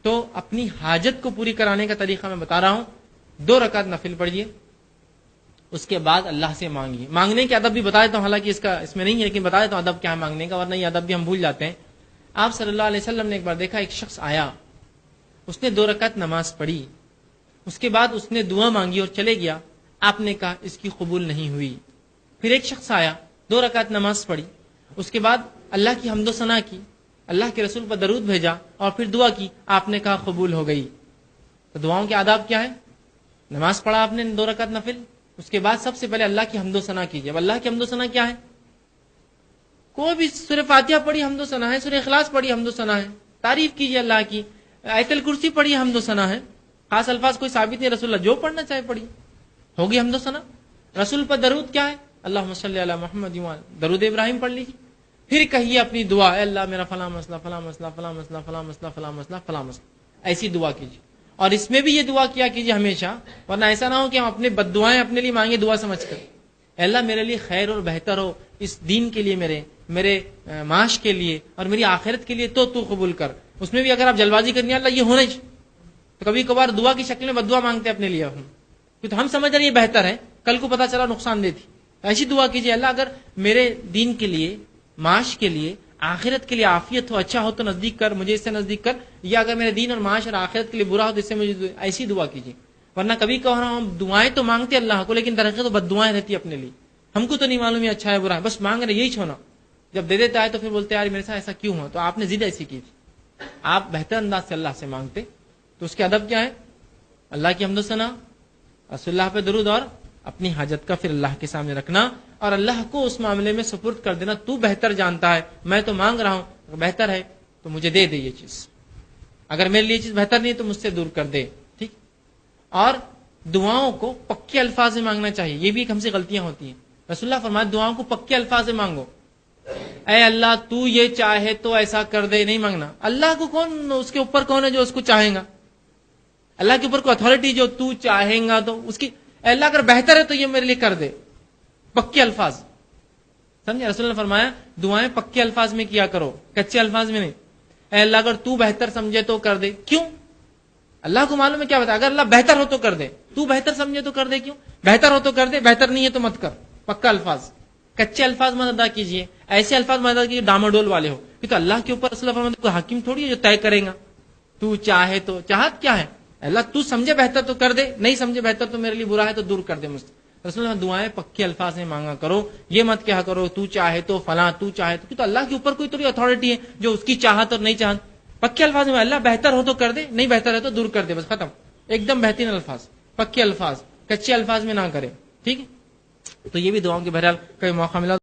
تو اپنی حاجت کو پوری کرانے کا طریقہ میں بتا رہا ہوں. 2 رکعت نفل پڑھیے, اس کے بعد اللہ سے مانگیے. مانگنے کے ادب بھی بتا دیتا ہوں, حالانکہ اس میں نہیں ہے, لیکن بتا دیتا ہوں ادب کیا ہے مانگنے کا, ورنہ یہ ادب بھی ہم بھول جاتے ہیں. آپ صلی اللہ علیہ وسلم نے ایک بار دیکھا, ایک شخص آیا, اس نے 2 رکعت نماز پڑھی, اس کے بعد اس نے دعا مانگی اور چلے گیا. آپ نے کہا اس کی قبول نہیں ہوئی. پھر ایک شخص آیا, 2 رکعت نماز پڑھی, اس کے بعد اللہ کی حمد و ثنا کی, اللہ کے رسول پر درود بھیجا اور پھر دعا کی. آپ نے کہا قبول ہو گئی. تو دعاؤں کے آداب کیا ہے؟ نماز پڑھا آپ نے 2 رکعت نفل, اس کے بعد سب سے پہلے اللہ کی حمد و ثنا کیجیے. اب اللہ کی حمد و ثنا کیا ہے؟ کوئی بھی سورہ فاتحہ پڑھی حمد و ثنا ہے, سورہ اخلاص پڑھی حمد و ثنا ہے, تعریف کیجیے اللہ کی, آیت الکرسی پڑھی حمد و ثنا ہے. خاص الفاظ کوئی ثابت نہیں, رسول اللہ جو پڑھنا چاہے پڑھی, ہوگی حمد و ثنا. رسول پر درود کیا ہے؟ اللہم صلی علی محمد, درود ابراہیم پڑھ لیجیے. پھر کہیے اپنی دعا, اے اللہ میرا فلاں مسئلہ فلاں مسئلہ فلاں مسئلہ فلاں مسئلہ فلاں مسئلہ فلاں مسئلہ, ایسی دعا کیجیے. اور اس میں بھی یہ دعا کیا کیجیے ہمیشہ, ورنہ ایسا نہ ہو کہ ہم اپنے بد دعائیں اپنے لیے مانگے دعا سمجھ کر. اے اللہ میرے لیے خیر اور بہتر ہو, اس دین کے لیے, میرے معاش کے لیے اور میری آخرت کے لیے, تو قبول کر. اس میں بھی اگر آپ جلد بازی کرنی ہے, اللہ یہ ہونا ہی, تو کبھی کبھار دعا کی شکل میں بد دعا مانگتے ہیں اپنے لیے ہم, کیونکہ ہم سمجھ رہے ہیں یہ بہتر ہے, کل کو پتا چلا نقصان دہ تھی. ایسی دعا کیجیے, اللہ اگر میرے دین کے لیے, معاش کے لیے, آخرت کے لیے عافیت ہو, اچھا ہو تو نزدیک کر, مجھے اس سے نزدیک کر, یا اگر میرے دین اور معاش اور آخرت کے لیے برا ہو تو اس سے مجھے, ایسی دعا کیجیے. ورنہ کبھی کہہ رہا ہوں ہم دعائیں تو مانگتے اللہ کو, لیکن در حقیقت تو بد دعائیں رہتی اپنے لیے, ہم کو تو نہیں معلوم یہ اچھا ہے برا ہے, بس مانگ رہے یہی چھونا. جب دے دیتا ہے تو پھر بولتے ہیں یار میرے ساتھ ایسا کیوں ہوا, تو آپ نے ضد ایسی کی تھی. آپ بہتر انداز سے اللہ سے مانگتے, تو اس کے ادب کیا ہے؟ اللہ کی حمد و ثنا, رسول اللہ پہ درود, اور اپنی حاجت کا پھر اللہ کے سامنے رکھنا, اور اللہ کو اس معاملے میں سپرد کر دینا. تو بہتر جانتا ہے, میں تو مانگ رہا ہوں, بہتر ہے تو مجھے دے دے یہ چیز, اگر میرے لیے چیز بہتر نہیں ہے تو مجھ سے دور کر دے. ٹھیک. اور دعاؤں کو پکے الفاظ میں مانگنا چاہیے, یہ بھی ایک ہم سے غلطیاں ہوتی ہیں. رسول اللہ فرمایا دعاؤں کو پکے الفاظ میں مانگو. اے اللہ تو یہ چاہے تو ایسا کر دے, نہیں مانگنا. اللہ کو کون, اس کے اوپر کون ہے جو اس کو چاہیں گا؟ اللہ کے اوپر کوئی اتھارٹی جو تو چاہیں گا تو اس کی, اے اللہ اگر بہتر ہے تو یہ میرے لیے کر دے. پکے الفاظ, سمجھے؟ رسول اللہ فرمایا دعائیں پکے الفاظ میں کیا کرو, کچے الفاظ میں نہیں. اے اللہ اگر تو بہتر سمجھے تو کر دے. کیوں؟ اللہ کو معلوم ہے کیا بتا, اگر اللہ بہتر ہو تو کر دے, تو بہتر سمجھے تو کر دے. کیوں؟ بہتر ہو تو کر دے, بہتر نہیں ہے تو مت کر. پکا الفاظ, کچے الفاظ مت ادا کیجیے, ایسے الفاظ مت ادا کیجیے ڈاماڈول والے ہو, کہ تو اللہ کے اوپر رسول اللہ فرماتے کوئی حاکم تھوڑی ہے جو طے کرے گا. تو چاہے تو, چاہت کیا ہے؟ اللہ تو سمجھے بہتر تو کر دے, نہیں سمجھے بہتر تو میرے لیے برا ہے تو دور کر دے مجھ سے. رسول اللہ دعائیں پکے الفاظ میں مانگا کرو, یہ مت کہا کرو تو چاہے تو فلاں, تو چاہے تو, کہ تو اللہ کے اوپر کوئی تو اتھارٹی ہے جو اس کی چاہت اور نہیں چاہت. پکے الفاظ میں اللہ بہتر ہو تو کر دے, نہیں بہتر ہے تو دور کر دے, بس ختم. ایک دم بہترین الفاظ, پکے الفاظ, کچے الفاظ میں نہ کرے. ٹھیک ہے. تو یہ بھی دعاؤں کے بہرحال کئی موقع ملا